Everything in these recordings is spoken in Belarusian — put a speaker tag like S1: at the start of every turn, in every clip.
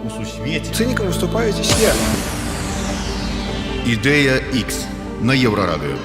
S1: у сусвеце.
S2: Цинікам выступаете все.
S3: Ідэя X на Еўрарадыё.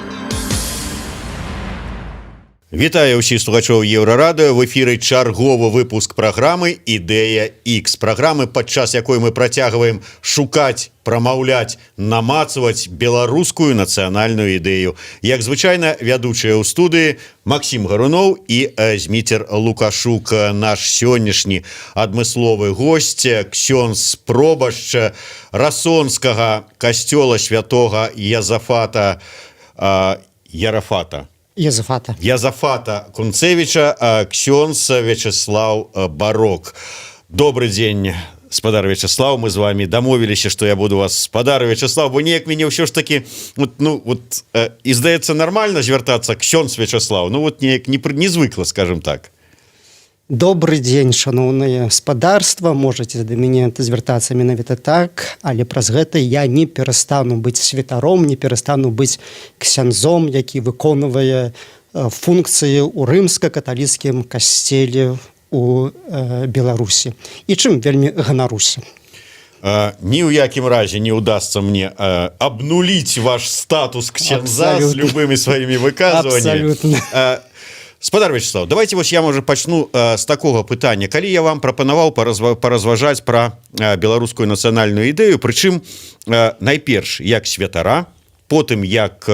S1: Вітаю ўсіх слухачоў Еўрарадыё. В эфіры чарговы выпуск праграмы «Ідэя X». Праграмы, падчас якой мы працягваем шукаць, прамаўляць, намацваць беларускую нацыянальную ідэю. Як звычайна, вядучыя ў студыі Максім Гаруноў і Зміцер Лукашук. Наш сённяшні адмысловы госць, ксёндз пробашч Расонскага касцёла святога Язафата Язафата Кунцевича, ксёндз Вячеслав Барок. Добрый дзень, спадар Вячеслав. Мы з вами дамовіліся, што я буду вас спадар Вячеслав, бо неяк мяне ўсё ж таки і здаецца нармальна звяртацца ксёндз Вячеслав. Неяк не звыкла, скажем так.
S4: Добрый дзень, шаноўнае спадарства. Можаце да мяне звяртацца менавіта так, але праз гэта я не перастану быць святаром, не перастану быць ксяндзом, які выконвае функцыі ў рымска-каталіцкім касцеле у Беларусі. І чым вельмі ганаруся.
S1: Ні ў якім разе не ўдасца мне абнуліць ваш статус ксяндза з любымі сваімі выказваннямі.
S4: Абсалютна.
S1: Спадар Вячеслав, давайте я, можа, пачну з такога пытання. Калі я вам прапанаваў паразважаць пра беларускую нацыянальную ідэю, прычым найперш як святара, потым як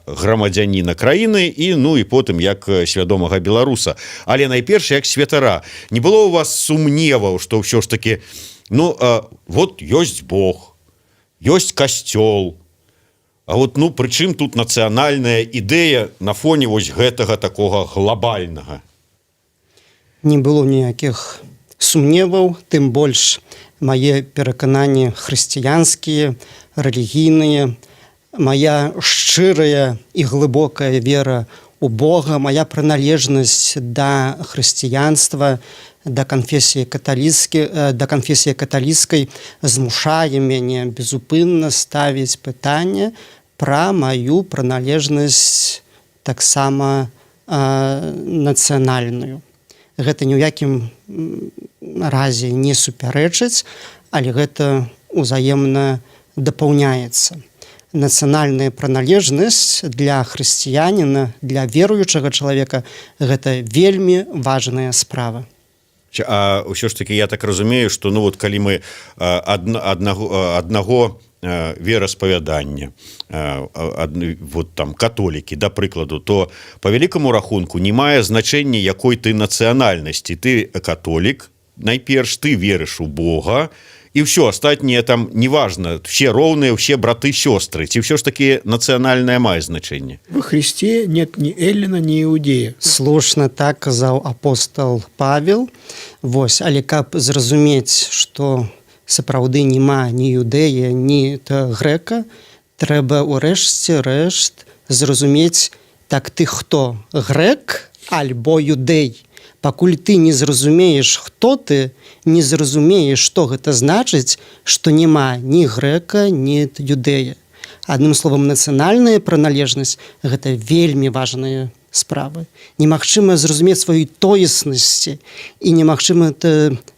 S1: грамадзяніна краіны і потым як свядомага беларуса. Але найперш як святара. Не было у вас сумневаў, што ўсё ж таки вот ёсць Бог, ёсць касцёл, а прычым тут нацыянальная ідэя на фоне вось гэтага такога глобальнага?
S4: Не было ніякіх сумневаў, тым больш мае перакананні хрысціянскія, рэлігійныя, моя шчырая і глыбокая вера у Бога, моя прыналежнасць да хрысціянства, да канфесіі каталіцкай змушае мяне безупынна ставіць пытанне пра маю прыналежнасць таксама нацыянальную. Гэта ні ў якім разе не супярэчыць, але гэта ўзаемна дапаўняецца. Нацыянальная прыналежнасць для хрысціяніна, для веруючага чалавека – гэта вельмі важная справа.
S1: А ўсё ж таки я так разумею, што калі мы аднаго вераспавядання, там католікі, да прыкладу, то по вялікаму рахунку не мае значэння, якой ты нацыянальнасці. Ты католік, найперш ты верыш у Бога, і ўсё астатняе там неважна, все роўныя, все браты, сёстры. Ці ўсё ж таки нацыянальнае мае значэнне?
S2: Во Христе нет ни эллина, ни иудея.
S4: Слушна так казаў апостол Павел. Але каб зразумець, што сапраўды няма ні іудэя, ні грэка, трэба ўрэшце рэшт зразумець, так ты хто? Грэк альбо юдэй? Пакуль ты не зразумееш, хто ты, не зразумееш, што гэта значыць, што няма ні грэка, ні юдэя. Адным словам, нацыянальная прыналежнасць – гэта вельмі важная справа. Немагчыма зразумець сваёй тоеснасці і немагчыма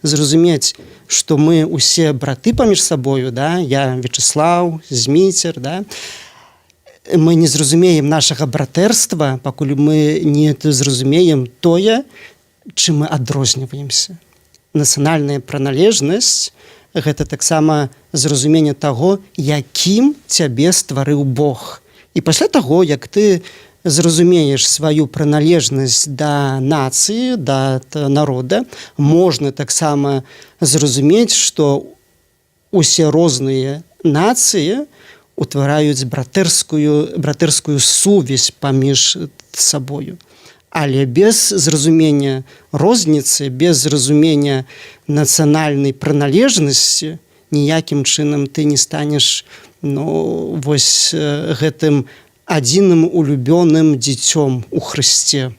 S4: зразумець, што мы усе браты паміж сабою, я Вячеслав, Зміцер, мы не зразумеем нашага братэрства, пакуль мы не зразумеем тое, чым мы адрозніваемся. Нацыянальная прыналежнасць – гэта таксама зразуменне таго, якім цябе стварыў Бог. І пасля таго, як ты зразумееш сваю прыналежнасць да нацыі, да народа, можна таксама зразумець, што усе розныя нацыі утвараюць братэрскую сувязь паміж сабою. Але без зразумення розніцы, без зразумення нацыянальнай прыналежнасці ніякім чынам ты не станеш гэтым адзіным улюбёным дзіцём у Хрысце.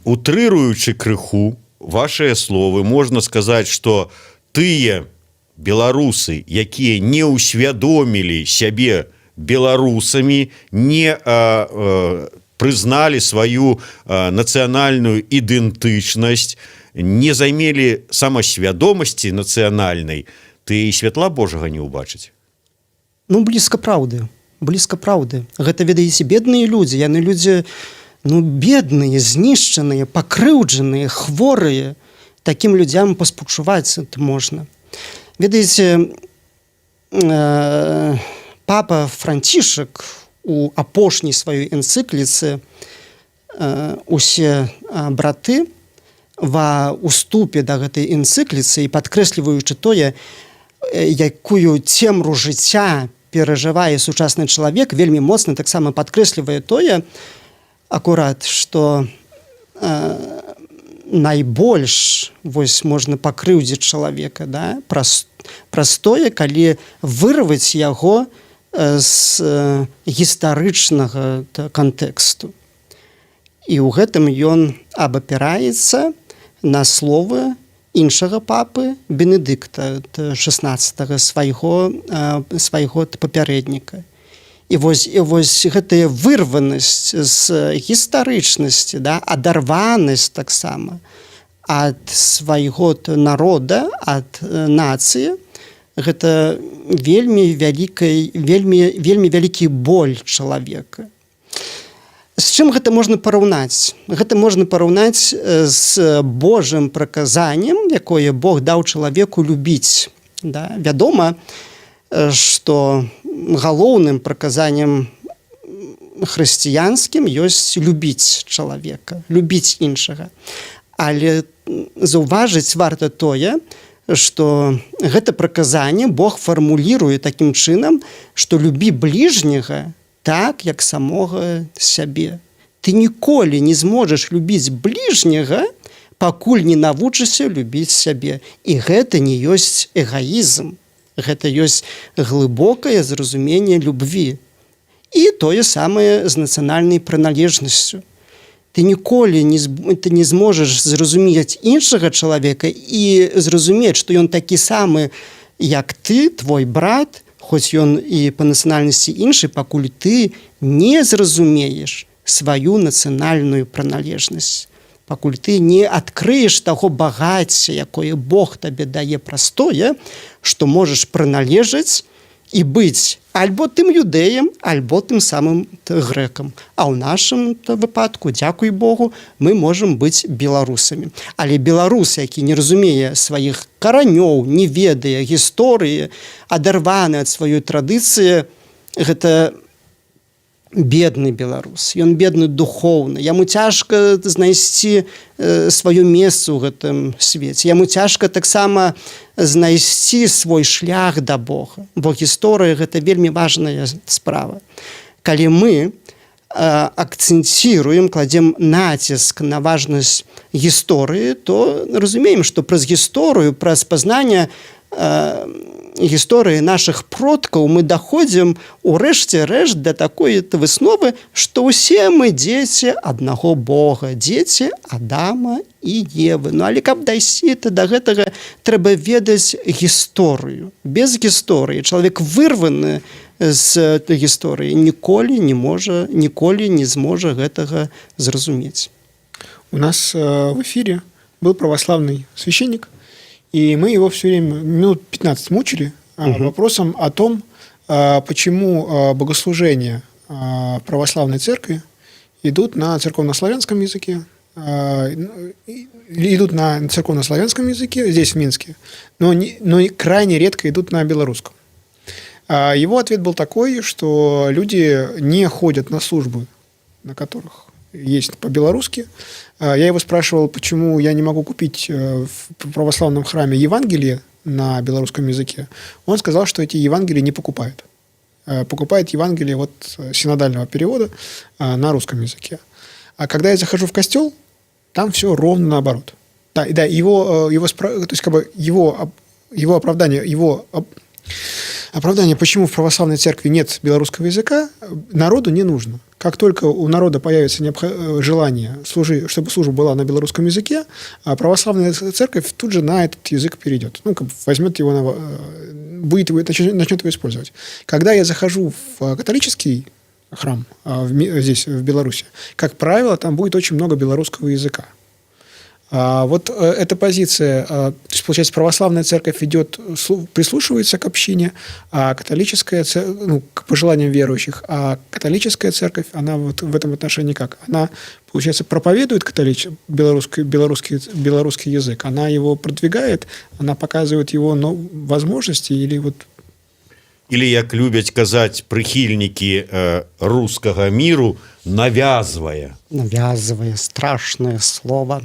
S1: Утрыруючы крыху вашыя словы, можна сказаць, што тыя беларусы, якія не ўсвядомілі сябе беларусамі, не прызналі сваю нацыянальную ідэнтычнасць, не займелі самасвядомасці нацыянальнай, ты і святла Божага не ўбачыць.
S4: Ну, блізка праўды. Блізка праўды. Гэта, ведаеце, бедныя людзі. Яны людзі, ну, бедныя, знішчаныя, пакрыўджаныя, хворыя. Такім людзям паспачуваць можна. Ведаеце, папа Францішак у апошняй сваёй энцыкліцы «Усе браты» ва уступе да гэтай энцыкліцы і падкрэсліваючы тое, якую цемру жыцця перажывае сучасны чалавек, вельмі моцна таксама падкрэслівае тое, акурат, што найбольш вось можна пакрыўдзіць чалавека, да, праз тое, калі вырваць яго з гістарычнага кантэксту. І ў гэтым ён абапіраецца на словы іншага папы Бенедыкта XVI, свайго папярэдніка. І вось гэтая вырванасць з гістарычнасці, да, адарванасць таксама ад свайго народа, ад нацыі, гэта вельмі вялікі боль чалавека. З чым гэта можна параўнаць? Гэта можна параўнаць з Божым прыказаннем, якое Бог даў чалавеку любіць. Да? Вядома, што галоўным прыказаннем хрысціянскім ёсць любіць чалавека, любіць іншага. Але заўважыць варта тое, што гэта прыказанне Бог фармуліруе такім чынам, што любі бліжняга так, як самога сябе. Ты ніколі не зможаш любіць бліжняга, пакуль не навучышся любіць сябе. І гэта не ёсць эгаізм. Гэта ёсць глыбокае зразуменне любві. І тое самае з нацыянальнай прыналежнасцю. Ты ніколі не зможаш зразумець іншага чалавека і зразумець, што ён такі самы, як ты, твой брат, хоць ён і па нацыянальнасці іншы, пакуль ты не зразумееш сваю нацыянальную прыналежнасць, пакуль ты не адкрыеш таго багацця, якое Бог табе дае праз тое, што можаш прыналежаць і быць альбо тым юдэем, альбо тым самым грэкам. А ў нашым выпадку, дзякуй Богу, мы можам быць беларусамі. Але беларус, які не разумее сваіх каранёў, не ведае гісторыі, адарваны ад сваёй традыцыі, гэта бедны беларус. Ён бедны духоўна. Яму цяжка знайсці сваё месца ў гэтым свеце. Яму цяжка таксама знайсці свой шлях да Бога. Бо гісторыя – гэта вельмі важная справа. Калі мы акцэнціруем, кладзем націск на важнасць гісторыі, то разумеем, што праз гісторыю, праз пазнанне гісторыі нашых продкаў мы даходзім у рэшце рэшт да такой высновы, што ўсе мы дзеці аднаго Бога, дзеці Адама і Евы. Ну, але каб дайсці да гэтага, трэба ведаць гісторыю. Без гісторыі чалавек вырваны з гісторыі ніколі не зможа гэтага зразумець.
S2: У нас в эфире был православный священник, и мы его все время, минут 15 мучили вопросом о том, почему богослужения православной церкви идут на церковнославянском языке, здесь, в Минске, но крайне редко идут на белорусском. Его ответ был такой, что люди не ходят на службы, на которых есть по-белорусски. Я его спрашивал, почему я не могу купить в православном храме Евангелие на белорусском языке. Он сказал, что эти Евангелия не покупают. Покупают Евангелие вот синодального перевода на русском языке. А когда я захожу в костел, там все ровно наоборот. Да, его оправдание, почему в православной церкви нет белорусского языка, народу не нужно. Как только у народа появится желание, чтобы служба была на белорусском языке, православная церковь тут же на этот язык перейдет. Возьмет его, начнет его использовать. Когда я захожу в католический храм здесь, в Беларуси, как правило, там будет очень много белорусского языка. Вот эта позиция, то есть, получается, православная церковь идет, прислушивается к общине, а католическая церковь, к пожеланиям верующих, а католическая церковь, она вот в этом отношении как? Она, получается, проповедует белорусский язык, она его продвигает, она показывает его возможности или вот...
S1: Или, як любяць казаць прыхільнікі рускага міру, навязвае.
S4: Навязывая, страшное слово.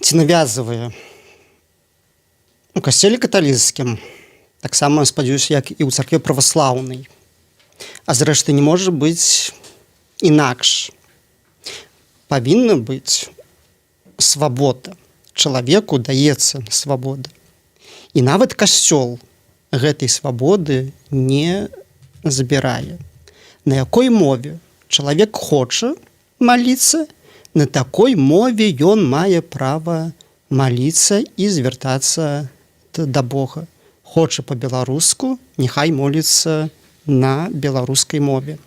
S4: Ці навязывая. У касцёле каталіцкім, таксама, спадзяюся, як і ў царкве праваслаўнай. А зрэшты, не можа быць інакш. Павінна быць свабода. Чалавеку даецца свабода. І нават касцёл гэтай свабоды не забірае. На якой мове чалавек хоча маліцца, на такой мове ён мае права маліцца і звяртацца да Бога. Хоча па-беларуску, няхай моліцца на беларускай мове.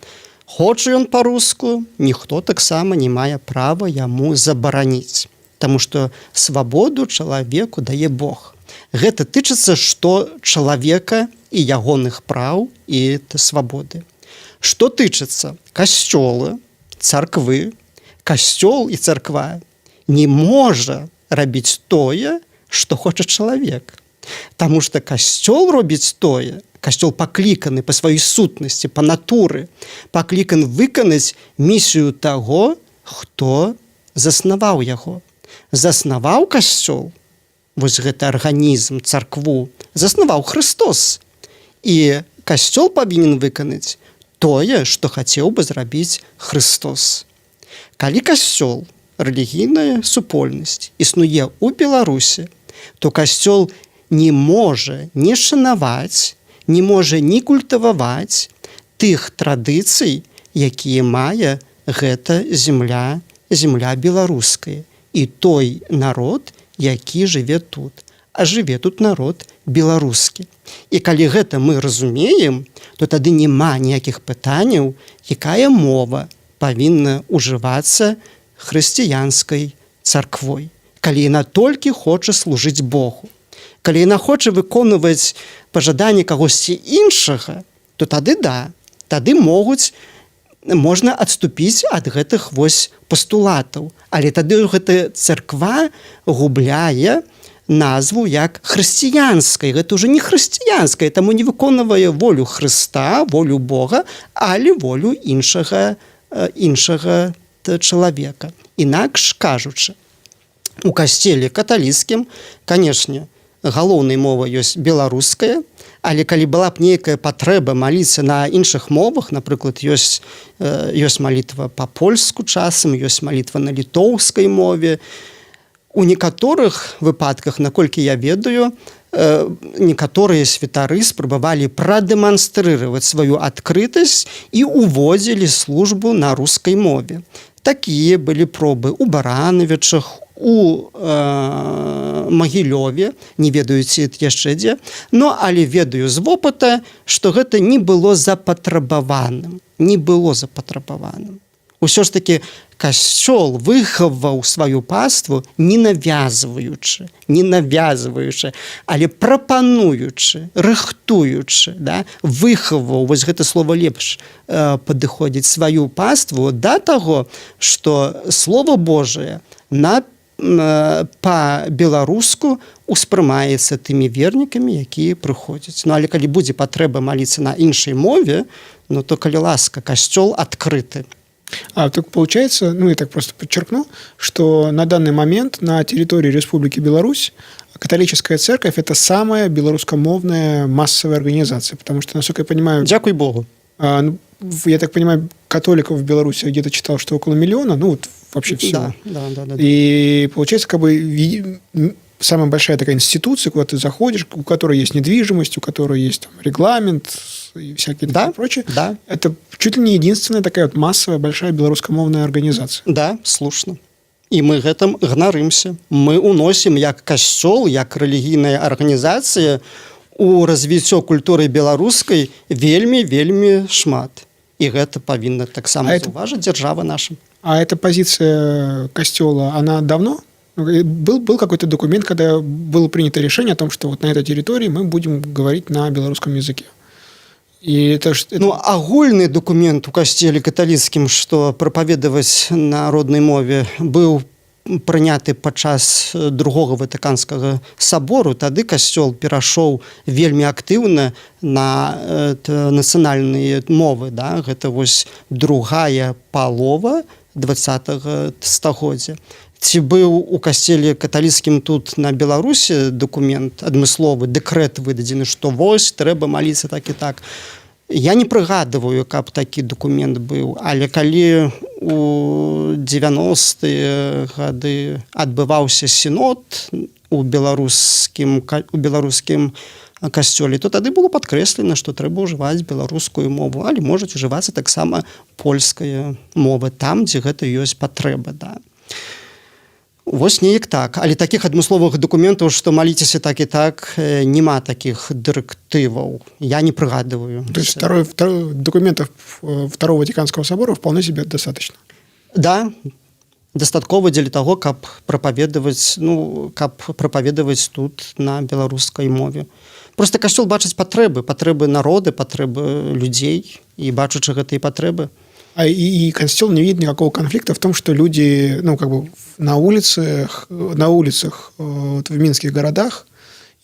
S4: Хоча ён па-руску, ніхто таксама не мае права яму забараніць, таму што свабоду чалавеку дае Бог. Гэта тычыцца што чалавека і ягоных праў і свабоды. Што тычыцца касцёла, царквы, касцёл і царква не можа рабіць тое, што хоча чалавек. Таму што касцёл робіць тое, касцёл пакліканы па сваёй сутнасці, па натуры, пакліканы выканаць місію таго, хто заснаваў яго. Заснаваў касцёл, вось гэты арганізм, царкву, заснаваў Хрыстос. І касцёл павінен выканаць тое, што хацеў бы зрабіць Хрыстос. Калі касцёл, рэлігійная супольнасць, існуе ў Беларусі, то касцёл не можа не шанаваць, не можа не культываваць тых традыцый, якія мае гэта земля беларуская. І той народ, які жыве тут. А жыве тут народ беларускі. І калі гэта мы разумеем, то тады няма ніякіх пытанняў, якая мова павінна ўжывацца хрысціянскай царквой. Калі яна толькі хоча служыць Богу. Калі яна хоча выконваць пажаданні кагосьці іншага, то тады да, тады можна адступіць ад гэтых вось пастулатаў. Але тады гэта царква губляе назву як хрысціянскай. Гэта ўжо не хрысціянская, таму не выконвае волю Хрыста, волю Бога, але волю іншага чалавека. Інакш кажучы, у касцеле каталіцкім, канешне, галоўнай мовай ёсць беларуская, але калі была б нейкая патрэба маліцца на іншых мовах, напрыклад, ёсць малітва па-польску часам, ёсць малітва на літоўскай мове. У некаторых выпадках, наколькі я ведаю, некаторыя святары спрабавалі прадэманстрыраваць сваю адкрытасць і ўводзілі службу на рускай мове. Такія былі пробы ў Баранавічах, у Магілёве, не ведаю, ці яшчэ дзе, але ведаю з вопыта, што гэта не было запатрабаваным. Усё ж такі касцёл выхаваў сваю паству не навязваючы, але прапануючы, рыхтуючы, выхаваў, вось гэта слова лепш падыходзіць, сваю паству да таго, што Слова Божае па-беларуску успрымаецца тымі вернікамі, якія прыходзяць. Але калі будзе патрэба маліцца на іншай мове, то, калі ласка, касцёл адкрыты.
S2: Так получается, я так просто подчеркну, что на данный момент на территории Республики Беларусь католическая церковь – это самая белорусскомовная массовая организация, потому что, насколько я понимаю…
S4: Дякуй Богу.
S2: Я так понимаю, католиков в Беларуси я где-то читал, что около миллиона, вообще всего.
S4: Да.
S2: И получается, самая большая такая институция, куда ты заходишь, у которой есть недвижимость, у которой есть регламент и всякие такие прочее.
S4: Да.
S2: Это чуть ли не единственная такая массовая большая белорусскомовная организация.
S4: Да, слушна. І мы гэтым ганарымся. Мы уносім як касцёл, як рэлігійная арганізацыя у развіццё культуры беларускай вельмі шмат. І гэта павінна таксама заўважыць дзяржава наша.
S2: А эта позиция костела, она давно? Был какой-то документ, когда было принято решение о том, что вот на этой территории мы будем говорить на белорусском языке. И
S4: Ну, агульны документ у касцеле каталіцкім, што прапаведаваць на роднай мове, быў прыняты падчас другога ватыканскага сабору. Тады касцёл перашоў вельмі актыўна на нацыянальныя мовы. Да? Гэта вось другая палова 20-го стагоддзя. Ці быў у касцеле каталіцкім тут на Беларусі дакумент адмысловы, дэкрэт выдадзены, што вось трэба маліцца так і так. Я не прыгадываю, каб такі дакумент быў, але калі у 90-е гады адбываўся сінод у беларускім касцёле, то тады было падкрэслена, што трэба ўжываць беларускую мову, але можуць ужывацца таксама польская мова там, дзе гэта ёсць патрэба. Да. Вось неяк так. Але такіх адмысловых дакументаў, што маліцеся так і так, няма такіх дырэктываў. Я не прыгадываю.
S2: То есть документов Второго Ватиканского собора вполне себе достаточно?
S4: Да, дастаткова дзеля таго, каб прапаведаваць тут на беларускай мове. Просто касцёл бачыць патрэбы народа, патрэбы людзей, і бачачы гэтыя патрэбы.
S2: И костел не видит никакого конфликта в том, что люди, на улицах вот в минских городах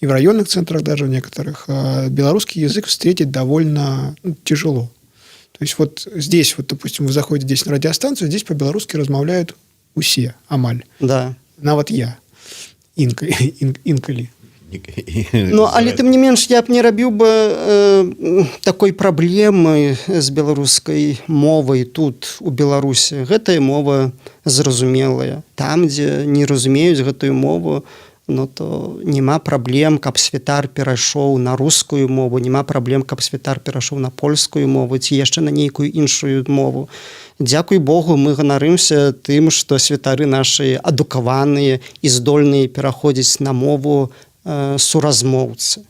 S2: и в районных центрах даже в некоторых белорусский язык встретить довольно тяжело. То есть вот здесь, вот, допустим, вы заходите здесь на радиостанцию, здесь по-белорусски размовляют усе, амаль.
S4: Да.
S2: Нават я, инкали.
S4: Ну, але тым не менш, я б не рабіў бы такой праблемы з беларускай мовай тут, у Беларусі. Гэтая мова зразумелая. Там, дзе не разумеюць гэтую мову, то няма праблем, каб святар перайшоў на рускую мову, няма праблем, каб святар перайшоў на польскую мову ці яшчэ на нейкую іншую мову. Дзякуй Богу, мы ганарымся тым, што святары нашы адукаваныя і здольныя пераходзіць на мову суразмоўцы.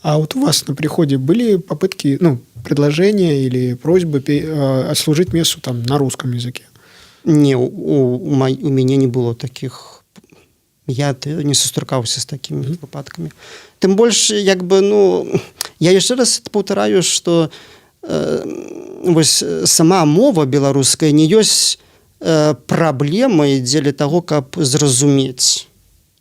S2: А вот у вас на приходе были попытки, предложения или просьбы отслужить мессу там на русском языке?
S4: Не, у мяне не было таких. Я не сустракаўся з такімі выпадкамі. Тым больш, я яшчэ раз паўтараю, што вось сама мова беларуская не ёсць праблемай дзеля таго, каб зразумець.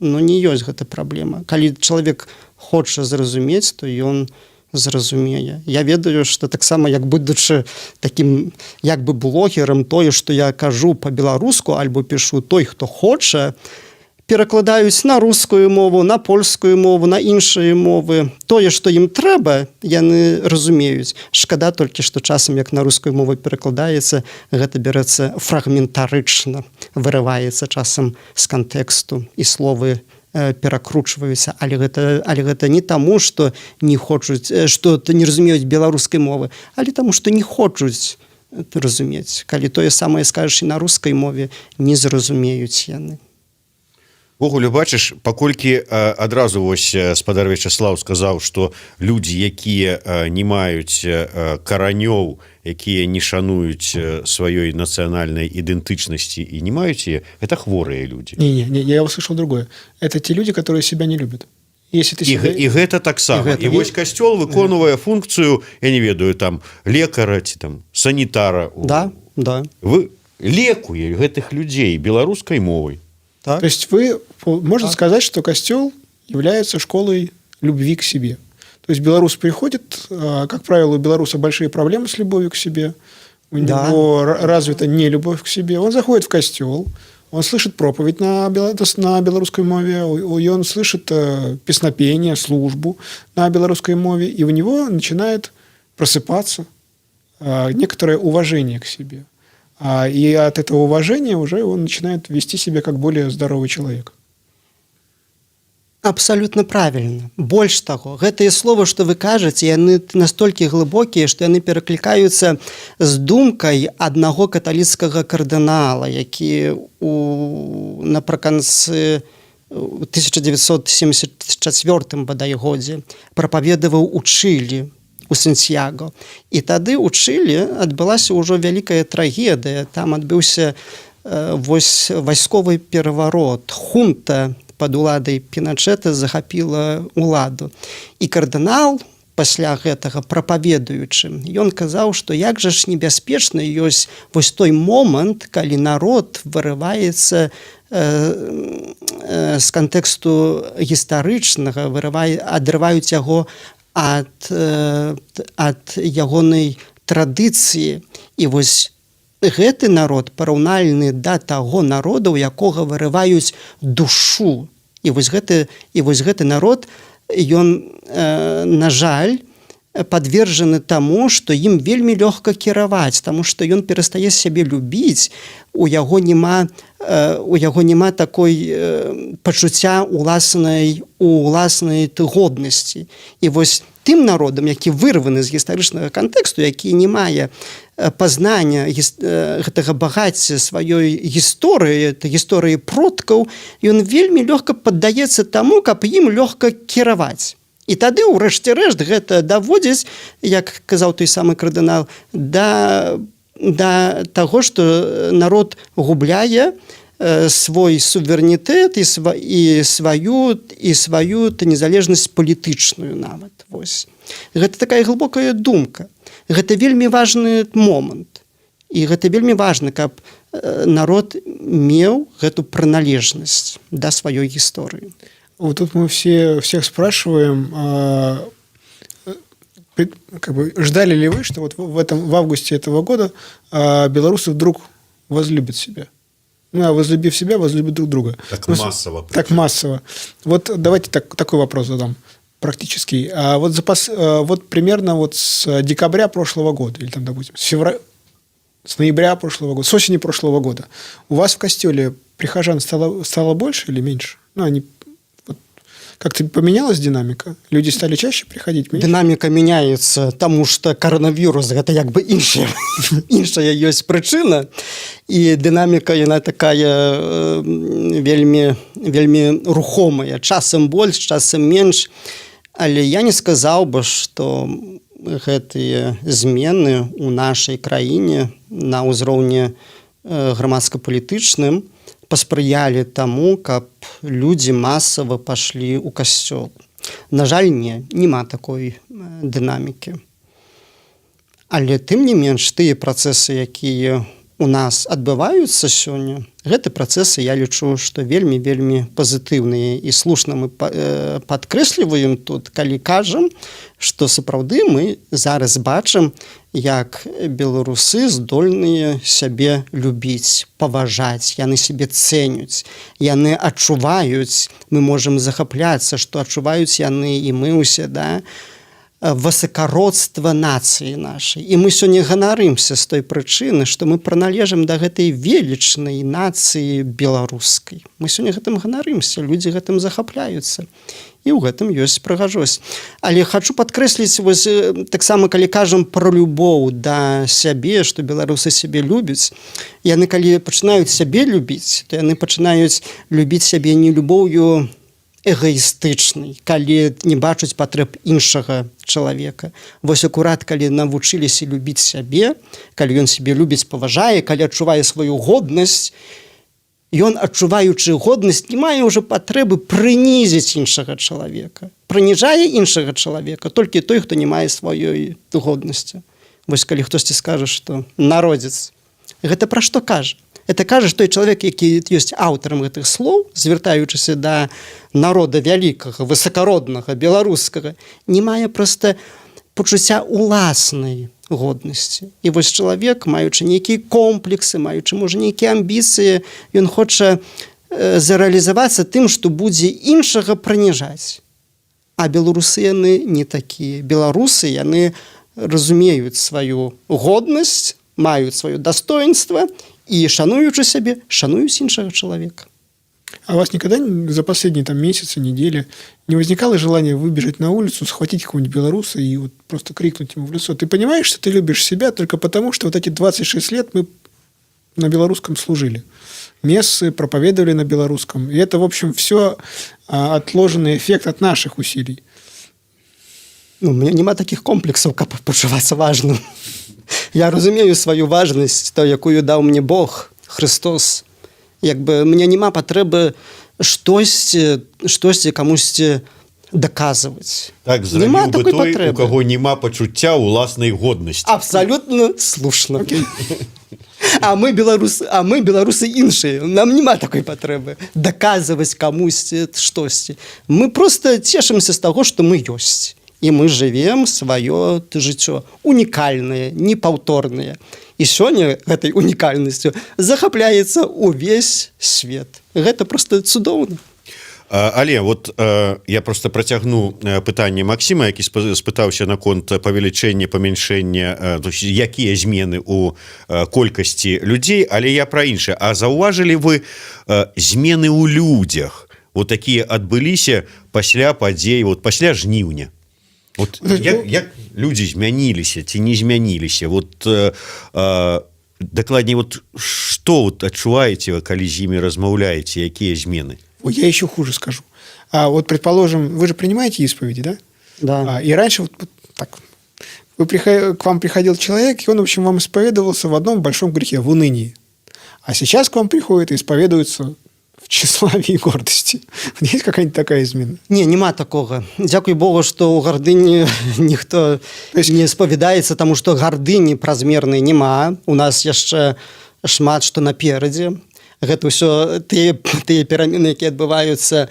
S4: Не ёсць гэта праблема. Калі чалавек хоча зразумець, то ён зразумее. Я ведаю, што таксама, як будучы такім як бы блогерам, тое, што я кажу па-беларуску альбо пішу, той, хто хоча, перакладаюць на рускую мову, на польскую мову, на іншыя мовы. Тое, што ім трэба, яны разумеюць. Шкада толькі, што часам, як на рускую мову перакладаецца, гэта бярэцца фрагментарычна, вырываецца часам з кантэксту, і словы перакручваюцца. Але гэта не таму, што не хочуць, што не разумеюць беларускай мовы, але таму, што не хочуць разумець. Калі тое самае скажаш і на рускай мове, не зразумеюць яны.
S1: Увогуле, бачыш, паколькі адразу вось спадар Вячаслаў сказаў, што людзі, якія не маюць каранёў, якія не шануюць сваёй нацыянальнай ідэнтычнасці і не маюць яе, это хворыя людзі.
S2: Не, я услышал другое. Это те люди, которые себя не любят. Если ты себя...
S1: І гэта таксама. І вось касцёл выконвае функцыю, я не ведаю, там, лекара ці там санітара.
S4: Да.
S1: Вы лекуе гэтых людзей беларускай мовай.
S2: Так. То есть можно сказать, что костел является школой любви к себе. То есть белорус приходит, как правило, у белоруса большие проблемы с любовью к себе, у него развита нелюбовь к себе. Он заходит в костел, он слышит проповедь на белорусской мове, и он слышит песнопение, службу на белорусской мове, и у него начинает просыпаться некоторое уважение к себе. И от этого уважения уже он начинает вести себя как более здоровый человек.
S4: Абсолютно правильно. Больш таго, гэтыя словы, што вы кажаце, яны настолькі глыбокія, што яны пераклікаюцца з думкай аднаго каталіцкага кардынала, які напрыканцы 1974 бадай годзе прапаведаваў у Чылі. у Сантьяго. І тады ў Чылі адбылася ўжо вялікая трагедыя. Там адбыўся вось вайсковы пераварот. Хунта пад уладай Піначэта захапіла ўладу. І кардынал пасля гэтага прапаведуючы, ён казаў, што як жа ж небяспечна ёсць вось той момант, калі народ вырываецца з кантэксту гістарычнага, адрываюць яго ад ягонай традыцыі. І вось гэты народ параўнальны да таго народа, у якога вырываюць душу. І вось гэты народ, ён, на жаль, падвержаны таму, што ім вельмі лёгка кіраваць, таму што ён перастае сябе любіць, у яго няма такой пачуцця уласнай годнасці. І вось тым народам, які вырваны з гістарычнага кантэксту, які не мае пазнання гэтага багацця сваёй гісторыі продкаў, ён вельмі лёгка паддаецца таму, каб ім лёгка кіраваць. І тады, у рэшце рэшт, гэта даводзіць, як казаў той самы кардынал, да таго, што народ губляе свой суверэнітэт і сваю незалежнасць палітычную нават. Вось. Гэта такая глыбокая думка. Гэта вельмі важны момант. І гэта вельмі важна, каб народ меў гэту прыналежнасць да сваёй гісторыі.
S2: Вот тут мы всех спрашиваем, ждали ли вы, что вот в августе этого года белорусы вдруг возлюбят себя? Ну, а возлюбив себя, возлюбят друг друга.
S1: Массово.
S2: Так массово. Вот давайте такой вопрос задам практический. Вот примерно вот с декабря прошлого года, или там, допустим, с ноября прошлого года, с осени прошлого года, у вас в костеле прихожан стало больше или меньше? Ну, они... Как-то поменялась динамика? Люди стали чаще приходить? Меньше?
S4: Динамика меняется, потому что коронавирус – это як бы іншая ёсць прычына. І динамика, яна такая вельмі рухомая. Часам больш, часам менш. Але я не сказаў бы, што гэтыя змены ў нашай краіне на ўзроўні грамадска-палітычным паспрыялі таму, каб людзі масава пашлі ў касцёл. На жаль, няма такой дынамікі. Але тым не менш, тыя працэсы, якія у нас адбываюцца сёння, гэты працэсы, я лічу, што вельмі пазітыўныя, і слушна мы падкрэсліваем тут, калі кажам, што сапраўды мы зараз бачым, як беларусы здольныя сябе любіць, паважаць, яны сябе цэняць, яны адчуваюць, мы можам захапляцца, што адчуваюць яны і мы ўсе, высакародства нацыі нашай. І мы сёння ганарымся з той прычыны, што мы прыналежым да гэтай велічнай нацыі беларускай. Мы сёння гэтым ганарымся, людзі гэтым захапляюцца. І ў гэтым ёсць прыгажосць. Але хачу падкрэсліць, вось таксама, калі кажам пра любоў да сябе, што беларусы сябе любяць, яны калі пачынаюць сябе любіць, то яны пачынаюць любіць сябе не любоўю эгоістычнай, калі не бачаць патрэб іншага чалавека. Вось акурат, калі навучыліся любіць сябе, калі ён сябе любіць, паважае, калі адчувае сваю годнасць, ён, адчуваючы годнасць, не мае ўжо патрэбы прынізіць іншага чалавека. Прыніжае іншага чалавека толькі той, хто не мае сваёй годнасці. Вось калі хтосьці скажа, што народзец, гэта пра што кажа? Это кажа, што той чалавек, які ёсць аўтарам гэтых слоў, звяртаючыся да народа вялікага, высакароднага, беларускага, не мае проста пачуцця уласнай годнасці. І вось чалавек, маючы нейкія комплексы, маючы, можа, нейкія амбіцыі, ён хоча зарэалізавацца тым, што будзе іншага прыніжаць. А беларусы яны не такія. Беларусы яны разумеюць сваю годнасць, маюць сваё дастоінства и, шануючи себе, шануюсь іншого человека.
S2: А у вас никогда за последние месяцы, недели не возникало желания выбежать на улицу, схватить какого-нибудь белоруса и вот просто крикнуть ему в лицо? Ты понимаешь, что ты любишь себя только потому, что вот эти 26 лет мы на белорусском служили. Мессы проповедовали на белорусском. И это, в общем, все отложенный эффект от наших усилий.
S4: Ну, у меня няма таких комплексаў, каб пачувацца важным. Я разумею сваю важнасць, то, якую даў мне Бог, Христос. Як бы мне няма патрэбы штосьці камусьці даказваць.
S1: Так зрабіў бы той, у каго няма пачуцця ўласнай годнасці.
S4: Абсолютно слушно. А мы беларусы іншыя. Нам няма такой патрэбы даказваць камусьці штосьці. Мы просто цешымся з таго, што мы ёсць. І мы жывем сваё жыццё унікальнае, непаўторнае. І сёння гэтай унікальнасцю захапляецца ўвесь свет. Гэта просто цудоўна.
S1: Але вот я просто працягну пытанне Максіма, які спытаўся наконт павелічэння, памяншэння, якія змены ў колькасці людзей, але я пра іншае. А заўважылі вы змены ў людзях? Вот такія адбыліся пасля падзей, вот пасля жніўня. Вот як людзі змяніліся ці не змяніліся? Вот дакладней, вот што вот адчуваеце вы, калі з імі размаўляеце, якія змены?
S2: Ой, я еще хуже скажу. Вот, предположим, вы же принимаете исповеди, да?
S4: Да.
S2: И раньше вот так, к вам приходил человек, и он, в общем, вам исповедовался в одном большом грехе, в унынии. А сейчас к вам приходит и исповедуется в тщеславии и гордости. Есть какая-нибудь такая измена?
S4: Не, нема такога. Дзякуй Богу, што ў гардыні ніхто не спавядаецца, таму што гардыні празмернай нема. У нас яшчэ шмат што наперадзе. Гэта ўсё тыя перамены, якія адбываюцца,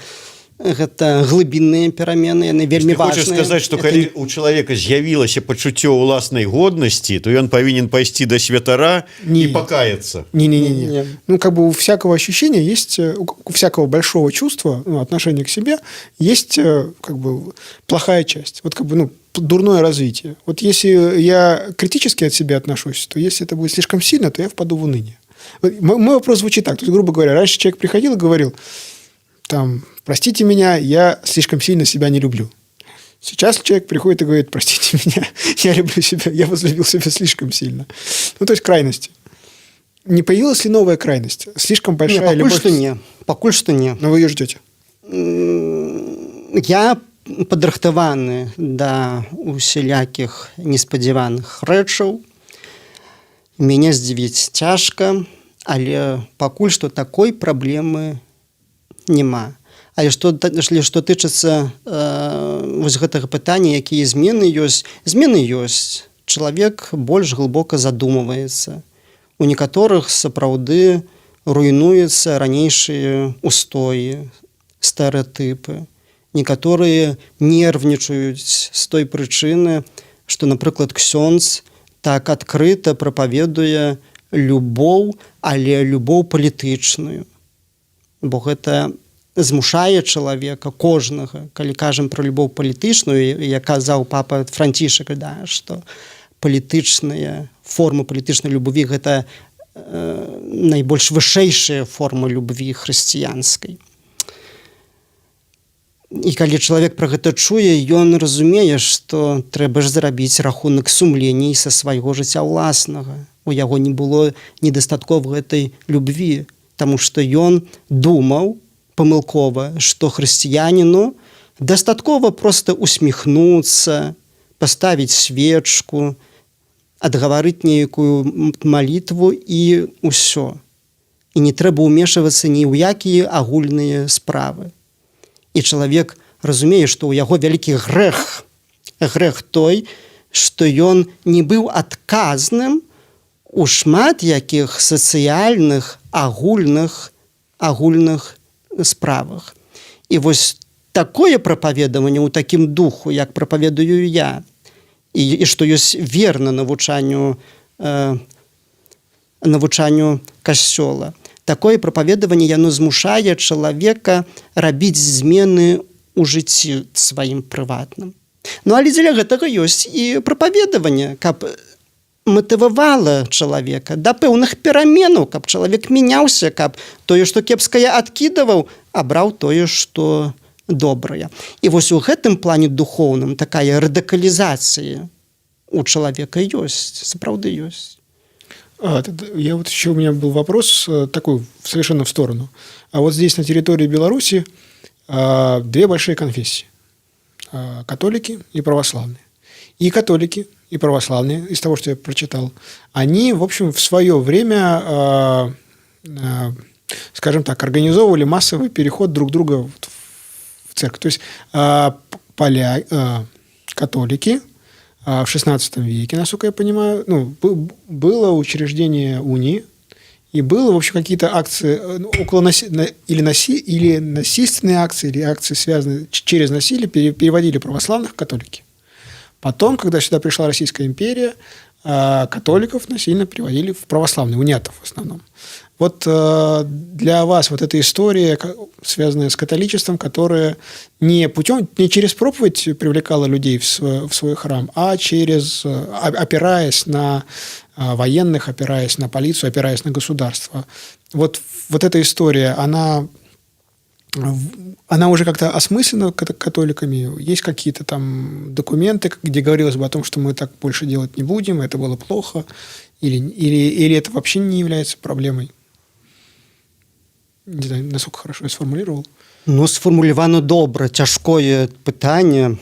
S4: гэта глыбінныя перамены, яны вельмі важныя.
S1: Хочаш сказаць, што калі у чалавека з'явілася пачуццё ўласнай годнасці, то ён павінен пайсці да святара і пакаяцца.
S2: Не. Ну, как бы у всякого ощущения есть, у всякого большого чувства, отношения к себе, есть как бы плохая часть. Вот как бы, дурное развитие. Вот если я критически от себя отношусь, то если это будет слишком сильно, то я впаду в уныние. Мой вопрос звучит так. То есть, грубо говоря, раньше человек приходил и говорил, простите меня, я слишком сильно себя не люблю. Сейчас человек приходит и говорит, простите меня, я люблю себя, я возлюбил себя слишком сильно. То есть крайности. Не появилась ли новая крайность? Слишком большая любовь?
S4: Пакуль што не.
S2: Но вы ее ждете?
S4: Я падрыхтаваны да усялякіх неспадзяваных рэчаў. Мяне здзівіць цяжка, але пакуль што такой праблемы няма. Але што тычыцца вось гэтага пытання, якія змены ёсць? Змены ёсць. Чалавек больш глыбока задумваецца. У некаторых сапраўды руйнуюцца ранейшыя устоі, стэрэатыпы. Некаторыя нервнічаюць з той прычыны, што, напрыклад, ксёндз так адкрыта прапаведуе любоў, але любоў палітычную. Бо гэта змушае чалавека, кожнага, калі кажам пра любоў палітычную, як казаў папа Францішак, што палітычная форма палітычнай любові – гэта найбольш вышэйшая форма любві хрысціянскай. І калі чалавек пра гэта чуе, ён разумее, што трэба ж зрабіць рахунак сумленій са свайго жыцця ўласнага. У яго не было недастаткова гэтай любві, таму што ён думаў памылкова, што хрысціяніну дастаткова проста усміхнуцца, паставіць свечку, адгаварыць нейкую малітву і ўсё. І не трэба ўмешвацца ні ў якія агульныя справы. І чалавек разумее, што ў яго вялікі грэх. Грэх той, што ён не быў адказным у шмат якіх сацыяльных агульных справах. І вось такое прапаведаванне ў такім духу, як прапаведую я, і што ёсць верна навучанню касцёла. Такое прапаведаванне яно змушае чалавека рабіць змены ў жыцці сваім прыватным. Але дзеля гэтага ёсць і прапаведаванне, каб матывавала чалавека да пэўных пераменаў, каб чалавек мяняўся, каб тое, што кепскае адкідаваў, абраў тое, што добрае. І вось у гэтым плане духоўным такая радыкалізацыя у чалавека ёсць, сапраўды ёсць.
S2: Я вот еще у меня был вопрос такой совершенно в сторону. А вот здесь на территории Беларуси две большие конфессии. католики и православные. И католики, и православные, из того, что я прочитал, они, в общем, в свое время, скажем так, организовывали массовый переход друг друга в церковь. То есть католики в XVI веке, насколько я понимаю, было учреждение унии, и было, в общем, какие-то акции или насильственные акции, или акции, связанные через насилие, переводили православных в католики. Потом, когда сюда пришла Российская империя, католиков насильно переводили в православные, униатов в основном. Вот для вас вот эта история, связанная с католичеством, которая не через проповедь привлекала людей в свой храм, а опираясь на военных, опираясь на полицию, опираясь на государство. Вот эта история, она уже как-то осмыслена католиками? Есть какие-то там документы, где говорилось бы о том, что мы так больше делать не будем, это было плохо? Или это вообще не является проблемой? Не знаю, насколько хорошо я сфармулировал.
S4: Сфармулявана добра. Цяжкое пытанне,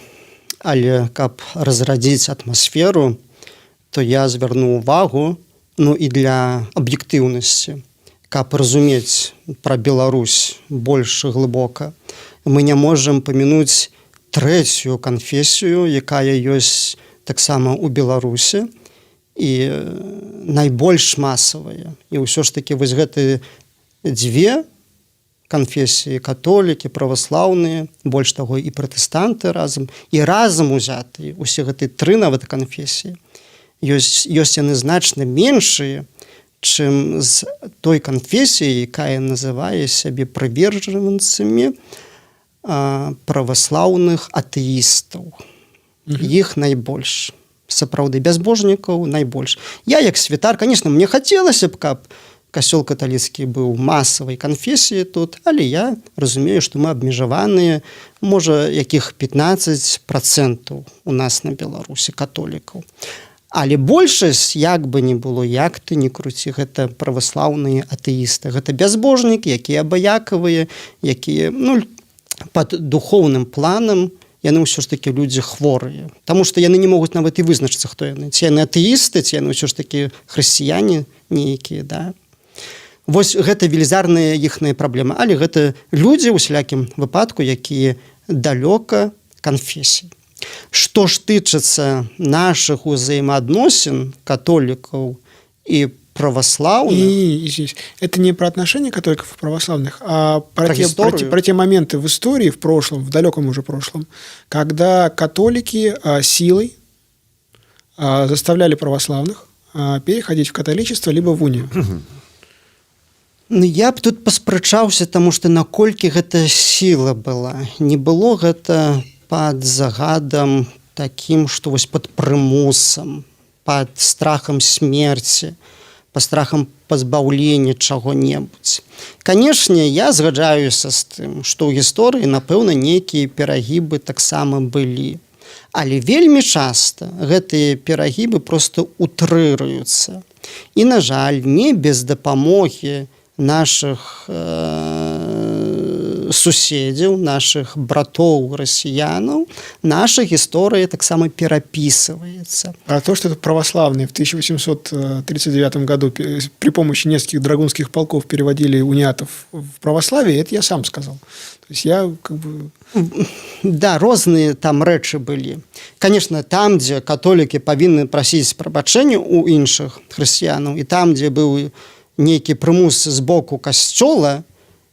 S4: але каб разрадзіць атмасферу, то я звярну увагу, і для аб'ектыўнасці, каб разумець пра Беларусь больш глыбока, мы не можам памянуць трэцюю канфесію, якая ёсць таксама ў Беларусі і найбольш масавая. І ўсё ж такі вось гэтыя дзве канфесіі, католікі, праваслаўныя, больш таго і пратэстанты разам узятыя, усе гэтыя тры нават канфесіі, ёсць яны значна меншыя, чым з той канфесіі, якая называе сябе прывержанцамі праваслаўных атэістаў. Іх найбольш. Сапраўды, бязбожнікаў найбольш. Я, як святар, конечно, мне хацелася б, каб касцёл каталіцкі быў масавай канфесіі тут, але я разумею, што мы абмежаваныя, можа, якіх 15% у нас на Беларусі католікаў. Але большасць, як бы ні было, як ты ні круці, гэта праваслаўныя атэісты. Гэта бязбожнікі, якія абыякавыя, якія, пад духоўным планам, яны ўсё ж такі людзі хворыя. Таму што яны не могуць нават і вызначыцца, хто яны. Ці яны атэісты, ці яны ўсё ж такі хрысціяне нейкія, да? Вось гэта велізарная іхная праблема. Але гэта людзі ў усялякім выпадку, якія далёка канфесій. Што ж тычыцца нашых узаемаадносін католікаў і православных.
S2: И здесь это не про отношения католиков и православных, а про те моменты в истории, в прошлом, в далеком уже прошлом, когда католики силой заставляли православных переходить в католичество либо в унию.
S4: Я б тут паспрачаўся, таму што наколькі гэта сіла была. Не было гэта пад загадам такім, што вось пад прымусам, пад страхам смерці, пад страхам пазбаўлення чаго-небудзь. Канешне, я згаджаюся з тым, што ў гісторыі, напэўна, нейкія перагібы таксама былі. Але вельмі часта гэтыя перагібы проста утрыруюцца. І, на жаль, не без дапамогі наших суседзяў, наших братоў расіянаў, наша гісторыя таксама перапісываецца.
S2: А то, что православные в 1839 году при помощи нескольких драгунских полков переводили униатов в православие, это я сам сказал. То есть я как бы...
S4: Да, розныя там рэчы былі. Конечно, там, дзе католікі павінны прасіць прабачэння ў іншых хрысціянаў, і там, дзе быў нейкі прымус з боку касцёла,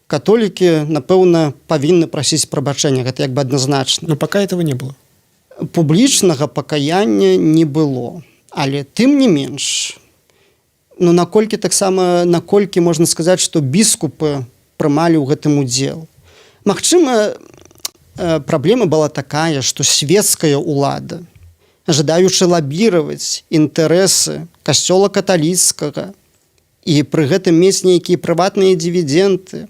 S4: католікі, напэўна, павінны прасіць прабачэння. Гэта як бы адназначна.
S2: Но пока этого не было.
S4: Публічнага пакаяння не было. Але тым не менш, наколькі можна сказаць, што біскупы прымалі ў гэтым удзел. Магчыма, праблема была такая, што светская ўлада, жадаючы лабіраваць інтарэсы касцёла каталіцкага, і пры гэтым мець нейкія прыватныя дывідэнды,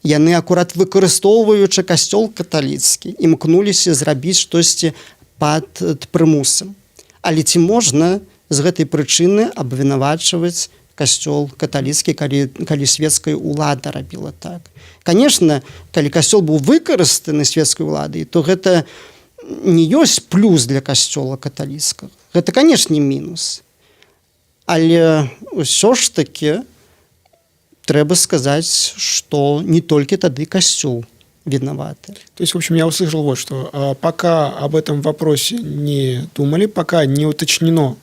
S4: яны акурат выкарыстоўваючы касцёл каталіцкі, імкнуліся зрабіць штосьці пад прымусам. Але ці можна з гэтай прычыны абвінавачваць касцёл каталіцкі, калі светская ўлада рабіла так? Конечно, калі касцёл быў выкарыстаны светскай уладай, то гэта не ёсць плюс для касцёла каталіцкага. Гэта, канешне, мінус. Але ўсё ж таки трэба сказаць, што не толькі тады касцёл виноваты.
S2: То есть, в общем, я услышал вот что. Пока об этом вопросе не думали, пока не уточнено,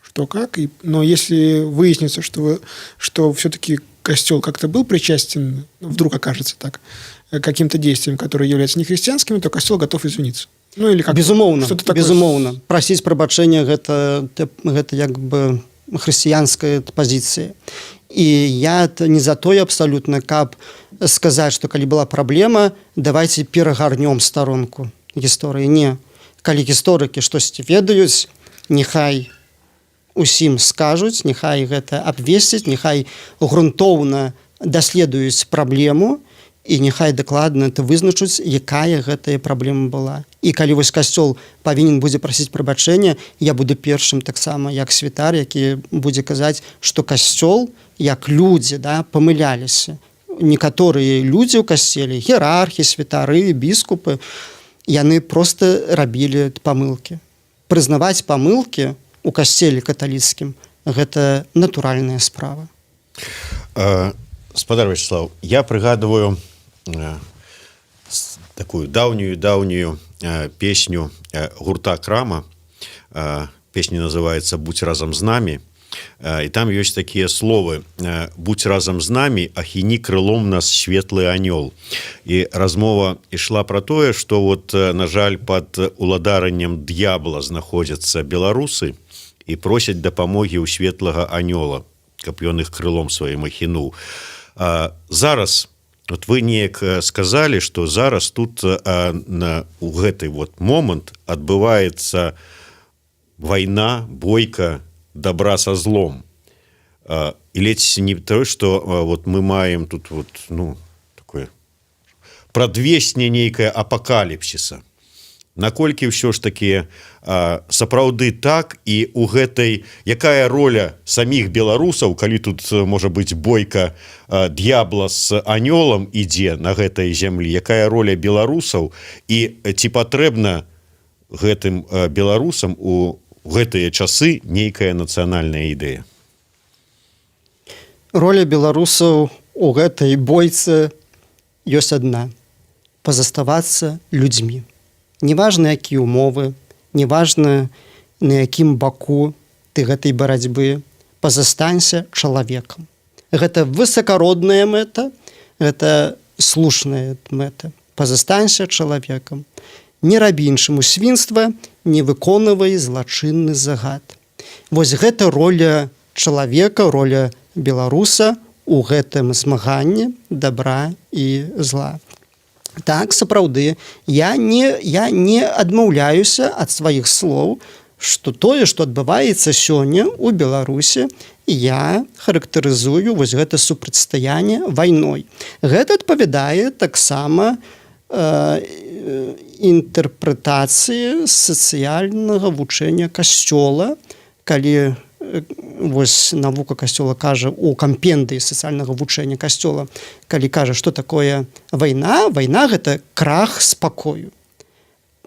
S2: что как, но если выяснится, что все-таки костел как-то был причастен, вдруг окажется так, к каким-то действиям, которые являются нехристианскими, то костел готов извиниться. Ну, или как
S4: безумоўна,
S2: что-то такое.
S4: безумоўна. Прасіць прабачэння гэта як бы хрысціянская пазіцыя. І я не за тое абсалютна, каб сказаць, што калі была праблема, давайте перагарнём старонку гісторыі. Не. Калі гісторыкі штосьці ведаюць, няхай усім скажуць, няхай гэта абвесціць, няхай грунтоўна даследуюць праблему, і няхай дакладна это вызначуць, якая гэтая праблема была. І калі вось касцёл павінен будзе прасіць прабачэння, я буду першым таксама як святар, які будзе казаць, што касцёл, як людзі, памыляліся. Некаторыя людзі ў касцеле, іерархі, святары, біскупы, яны проста рабілі памылкі. Прызнаваць памылкі у касцеле каталіцкім гэта натуральная справа.
S1: Спадар Вячеслав, я прыгадываю такую даўнюю песню гурта Крама. Песня называется «Будь разом з намі». І там ёсць такія словы: «Будь разом з намі, ахіні крылом нас светлы анёл». І размова ішла пра тое, што вот, на жаль, пад уладараннем д'ябла знаходзяцца беларусы і просяць дапамогі ў светлага анёла, каб ён іх крылом сваім ахінуў. Зараз вот вы неяк сказалі, што зараз тут у гэты вот момант адбываецца вайна, бойка добра со злом. І ледзь не то, што вот мы маем тут вот, такое прадвесне нейкае апакаліпсіса. Наколькі ўсё ж такі сапраўды так, і у гэтай якая роля саміх беларусаў, калі тут можа быць бойка д'ябла з анёлам ідзе на гэтай зямлі, якая роля беларусаў, і ці патрэбна гэтым беларусам у гэтыя часы нейкая нацыянальная ідэя?
S4: Роля беларусаў у гэтай бойцы ёсць адна: пазаставацца людзьмі. Неважна, якія ўмовы, неважна, на якім баку ты гэтай барацьбы, пазастанься чалавекам. Гэта высакародная мэта, гэта слушная мэта. Пазастанься чалавекам. Не рабі іншаму свінства, не выконвай злачынны загад. Вось гэта роля чалавека, роля беларуса у гэтым змаганні дабра і зла. Так, сапраўды, я не адмаўляюся ад сваіх слоў, што тое, што адбываецца сёння ў Беларусі, я характарызую вось гэта супрацьстаянне вайной. Гэта адпавядае таксама інтэрпрэтацыі сацыяльнага вучэння касцёла, калі вось навука касцёла кажа у кампендыі сацыяльнага вучэння касцёла, калі кажа, што такое вайна, вайна гэта крах спакою.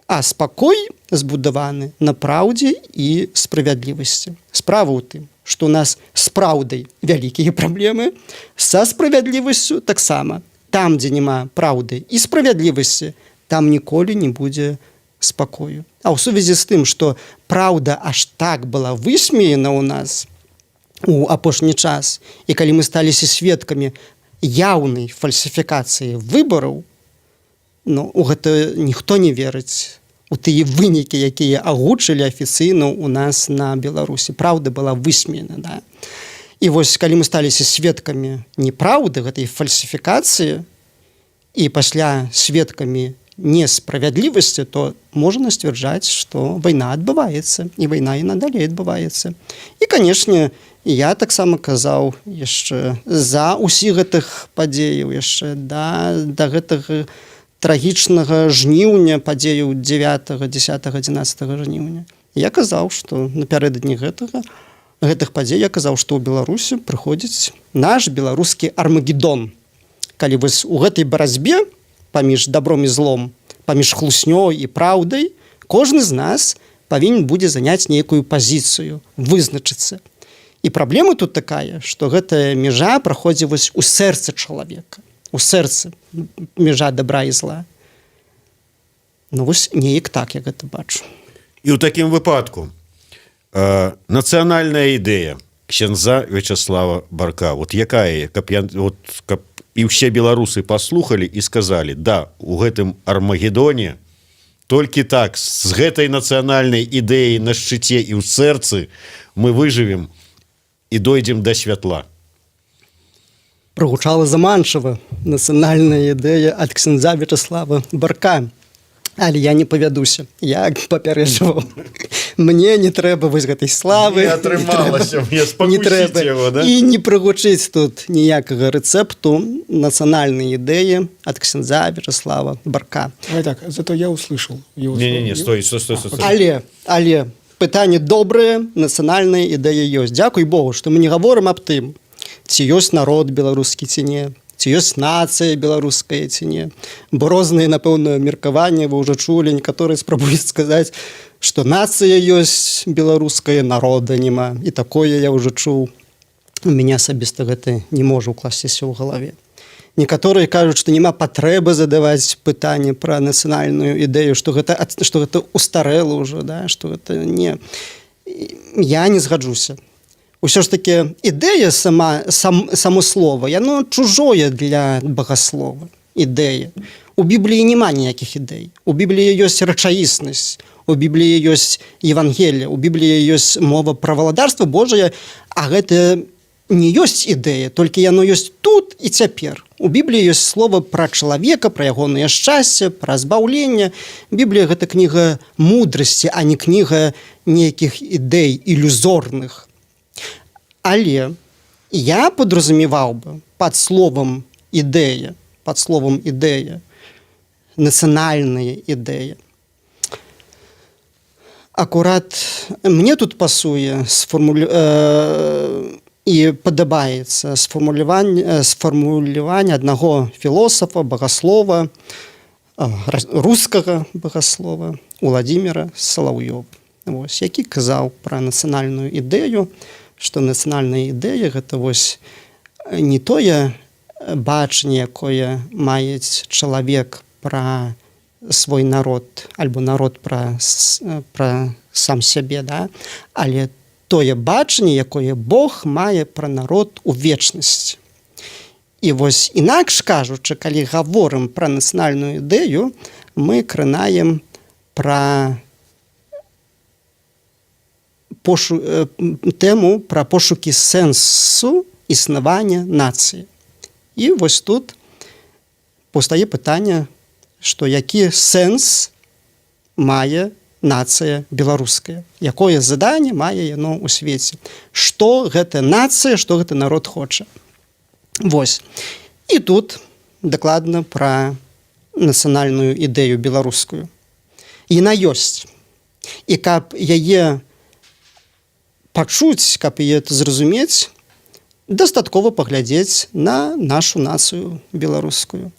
S4: А спакой збудаваны на праўдзе і справядлівасці. Справа ў тым, што ў нас з праўдай вялікія праблемы, са справядлівасцю таксама. Там, дзе няма праўды і справядлівасці, там ніколі не будзе спакою. А ў сувязі з тым, што праўда аж так была высмеяна ў нас у апошні час, і калі мы сталіся сведкамі яўнай фальсіфікацыі выбараў, у гэта ніхто не верыць у тыя вынікі, якія агучылі афіцыйна ў нас на Беларусі. Праўда была высмеяна, да? І вось калі мы сталіся сведкамі неправды гэтай фальсіфікацыі і пасля сведкамі несправядлівасці, то можна сцвярджаць, што вайна адбываецца, і вайна і надалей адбываецца. І, канешне, я таксама казаў яшчэ за ўсіх гэтых падзеяў, яшчэ да гэтага трагічнага жніўня, падзеяў 9, 10, 11 жніўня. Я казаў, што напярэдадні гэтых падзей я казаў, што ў Беларусі прыходзіць наш беларускі Армагеддон. Калі вось у гэтай барацьбе паміж добром і злом, паміж хлуснёй і праўдай, Кожны з нас павінен будзе заняць нейкую пазіцыю, вызначыцца. І праблема тут такая, што гэтая мяжа праходзіць вось у сэрцы чалавека, у сэрцы мяжа добра і зла. Ну вось неяк так я гэта бачу.
S1: І ў такім выпадку нацыянальная ідэя ксяндза Вячаслава Барка, вот якая, каб і ўсе беларусы паслухалі і сказалі: да, у гэтым Армагеддоне толькі так, з гэтай нацыянальнай ідэяй на шчыце і ў сэрцы мы выжывем і дойдзем да святла.
S4: Прогучала заманчыва нацыянальная ідэя ад ксяндза Вячаслава Барка. Але я не павядуся, я папярэджваў. Мне не трэба вось гэтай славы.
S1: Не атрымалася, мне спакусіць яго, да?
S4: І не прагучыць тут ніякага рэцэпту нацыянальнай ідэі ад ксяндза Вячаслава Барка.
S2: Давай так, зато я услышал его.
S1: Не, стой.
S4: Але пытанне добрае, нацыянальная ідэя ёсць. Дзякуй Богу, што мы не гаворым аб тым, ці ёсць народ беларускі ці не, ці ёсць нацыя беларуская ці не. Бо розныя, напэўна, меркаванні вы ўжо чулі, некаторыя спрабуюць сказаць, што нацыя ёсць беларуская, народа няма. І такое я ўжо чуў. У мяне асабіста гэта не можа ўкласціся ў галаве. Некаторыя кажуць, што няма патрэбы задаваць пытанне пра нацыянальную ідэю, што гэта устарэла ўжо, да? Што гэта не... Я не згаджуся. Усё ж таки ідэя само слова, яно чужое для багаслова. Ідэя. У Бібліі няма ніякіх ідэй. У Бібліі ёсць рэчаіснасць, у Бібліі ёсць Евангелие, у Бібліі ёсць мова пра валадарства Божае, а гэта не ёсць ідэя, толькі яно ёсць тут і цяпер. У Бібліі ёсць слова пра чалавека, пра ягонае шчасце, пра збаўленне. Біблія гэта кніга мудрасці, а не кніга нейкіх ідэй ілюзорных. Але я подразумеваў бы пад словом ідэя, нацыянальная ідэя. Акурат мне тут пасуе і падабаецца сфармуляванне аднаго філосафа, багаслова, рускага багаслова Уладзіміра Салаўёва, які казаў пра нацыянальную ідэю, што нацыянальная ідэя гэта вось не тое бачанне, якое мае чалавек пра свой народ, альбо народ пра сам сябе, да? Але тое бачанне, якое Бог мае пра народ у вечнасці. І вось інакш кажучы, калі гаворым пра нацыянальную ідэю, мы кранаем пра тэму пра пошукі сэнсу існавання нацыі. І вось тут паўстае пытанне, што які сэнс мае нацыя беларуская, якое заданне мае яно ў свеце, што гэта нацыя, што гэта народ хоча. Вось. І тут дакладна пра нацыянальную ідэю беларускую. Яна ёсць. І каб яе пачуць, каб яе зразумець, дастаткова паглядзець на нашу нацыю беларускую.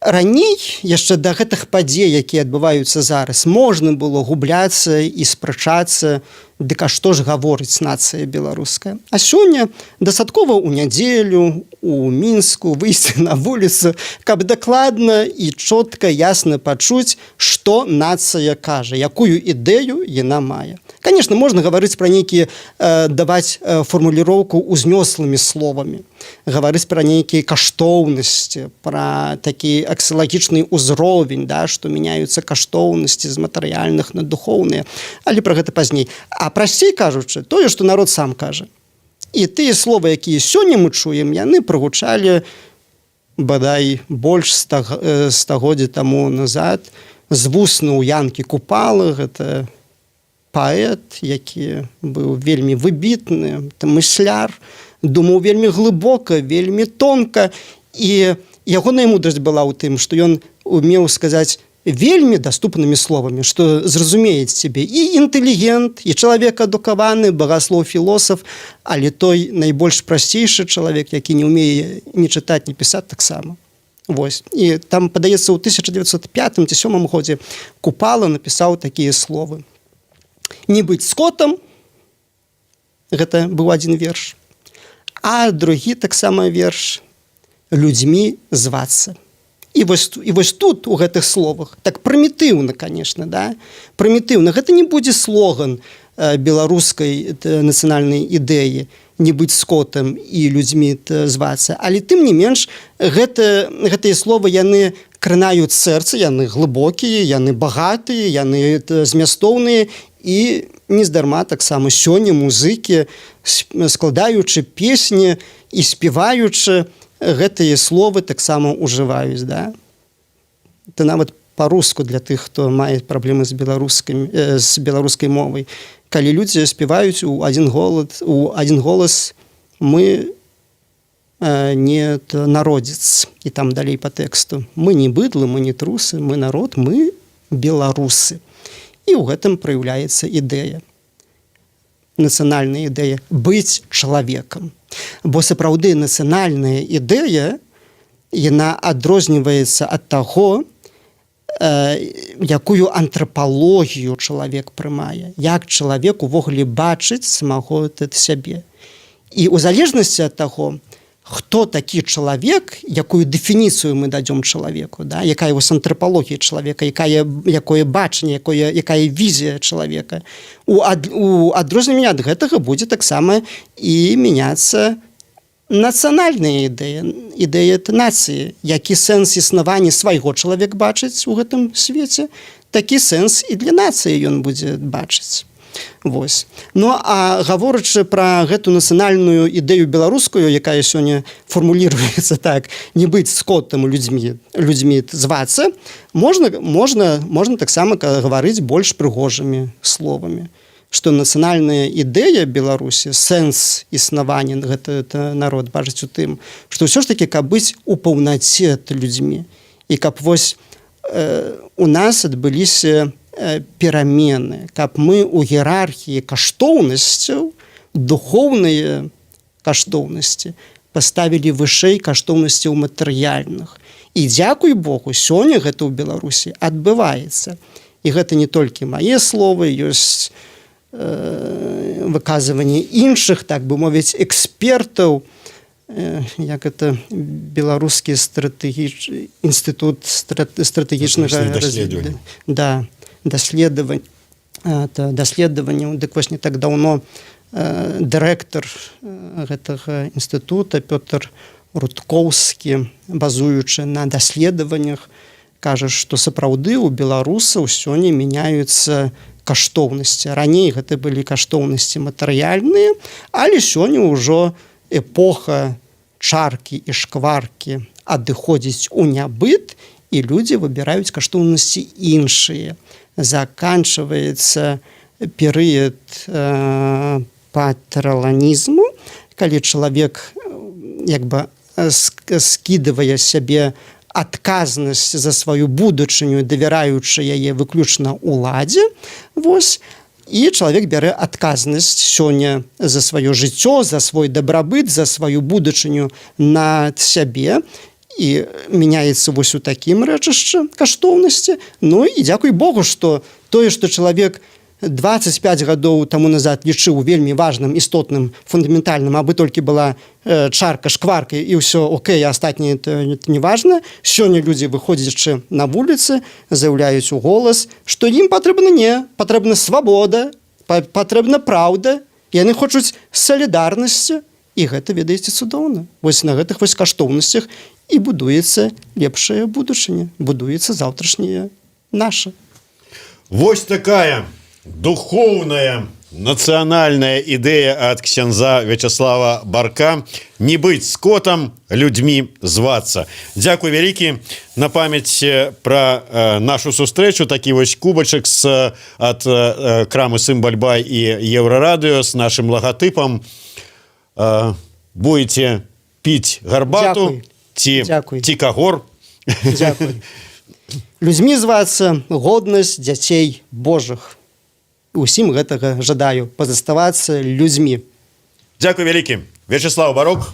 S4: Раней, яшчэ да гэтых падзей, якія адбываюцца зараз, можна было губляцца і спрачацца, дык а што ж гаворыць нацыя беларуская. А сёння дастаткова ў нядзелю, у Мінску выйсці на вуліцу, каб дакладна і чётка, ясна пачуць, што нацыя кажа, якую ідэю яна мае. Конечно, можна гаварыць пра нейкія, даваць фармуліроўку узнёслымі словамі, гаварыць пра нейкія каштоўнасці, пра такі аксіялагічны ўзровень, да, што мяняюцца каштоўнасці з матэрыяльных на духоўныя, але пра гэта пазней. А прасцей кажучы, тое, што народ сам кажа. І тыя словы, якія сёння мы чуем, яны прагучалі бадай больш стагоддзя таму назад з вусна ў Янкі Купалы, гэта паэт, які быў вельмі выбітны, мысляр, думаў вельмі глыбока, вельмі тонка, і ягоная мудрасць была ў тым, што ён умеў сказаць вельмі даступнымі словамі, што зразумеюць цябе і інтэлігент, і чалавек адукаваны, багаслоў, філосаф, але той найбольш прасцейшы чалавек, які не ўмее ні чытаць, ні пісаць таксама. Вось. І там, падаецца, ў 1905 ці 1907 годзе Купала напісаў такія словы. «Не быць скотам» – гэта быў адзін верш. А другі таксама верш «Людзьмі звацца». І вось тут, у гэтых словах, так прымітыўна, конечно, да? Прымітыўна. Гэта не будзе слоган беларускай нацыянальнай ідэі «не быць скотам» і «людзьмі звацца». Але тым не менш, гэтыя словы, яны кранаюць сэрца, яны глыбокія, яны багатыя, яны змястоўныя. І нездарма таксама сёння музыкі, складаючы песні і спеваючы, гэтыя словы таксама ўжываюць. Да? Это нават па-руску для тых, хто мае праблемы з беларускай мовай. Калі людзі спеваюць у адзін голас «мы не народзец», і там далей па тэксту. Мы не быдлы, мы не трусы, мы народ, мы беларусы. І ў гэтым праяўляецца ідэя. Нацыянальная ідэя быць чалавекам. Бо сапраўды нацыянальная ідэя, яна адрозніваецца ад таго, якую антрапалогію чалавек прымае, як чалавек увогуле бачыць самого сябе. І ў залежнасці ад таго, хто такі чалавек, якую дэфініцыю мы дадзём чалавеку, да? Якая вось антрапалогія чалавека, якое бачанне, якая візія чалавека. У адрозненні ад гэтага будзе таксама і мяняцца нацыянальная ідэя нацыі. Які сэнс існавання свайго чалавек бачыць у гэтым свеце, такі сэнс і для нацыі ён будзе бачыць. Вось. Ну, а гаворачы пра гэту нацыянальную ідэю беларускую, якая сёння фармуліруецца так, не быць скотам людзьмі звацца, можна таксама гаварыць больш прыгожымі словамі, што нацыянальная ідэя Беларусі, сэнс існавання гэты народ бачыць у тым, што ўсё ж такі, каб быць у паўнаце людзьмі, і каб вось у нас адбыліся перамены, каб мы ў іерархіі каштоўнасцяў, духоўныя каштоўнасці паставілі вышэй каштоўнасцяў матэрыяльных. І дзякуй Богу, сёння гэта ў Беларусі адбываецца. І гэта не толькі мае словы, ёсць выказванні іншых, так бы мовіць, экспертаў, як это беларускі інстытут стратэгічнага развіцця. Да. Даследаванняў. Дык вось не так даўно дырэктар гэтага інстытута Пётр Рудкоўскі, базуючы на даследаваннях, кажа, што сапраўды ў беларусаў сёння мяняюцца каштоўнасці. Раней гэта былі каштоўнасці матэрыяльныя, але сёння ўжо эпоха чаркі і шкваркі адыходзіць у нябыт, і людзі выбіраюць каштоўнасці іншыя. Заканчваецца перыяд патраланізму, калі чалавек як бы скідывае сябе адказнасць за сваю будучыню, давяраючы яе выключна ўладзе, вось, і чалавек бярэ адказнасць сёння за сваё жыццё, за свой дабрабыт, за сваю будучыню на сябе, і мяняецца вось у такім рэчышчы каштоўнасці. Ну і дзякуй Богу, што тое, што чалавек 25 гадоў таму назад лічыў вельмі важным, істотным, фундаментальным, абы толькі была чарка, шкварка і ўсё окей, а астатняе не важна. Сёння людзі, выходзячы на вуліцы, заяўляюць у голас, што ім патрэбна свабода, патрэбна праўда, яны хочуць салідарнасці, і гэта, ведаеце, цудоўна. Вось на гэтых вось каштоўнасцях і будуецца лепшая будучыня, будуецца заўтрашняе наша.
S1: Вось такая духоўная нацыянальная ідэя ад ксяндза Вячаслава Барка «Не быць скотам, людзьмі звацца». Дзякуй вялікі. На памяць пра нашу сустрэчу такі вось кубачак ад крамы «Сымбаль-бай» і Еўрарадыё з нашым лагатыпам. Будете піць гарбату ці кагор.
S4: Дзякуй. Людзьмі звацца, годнасць дзяцей Божых. Усім гэтага жадаю, пазаставацца людзьмі.
S1: Дзякуй вялікі. Вячеслав Барок,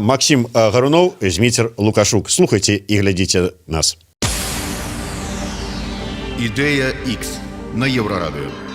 S1: Максим Гарунов, Зміцер Лукашук. Слухайте і глядзіце нас.
S3: Ідея X на Єврорадіо.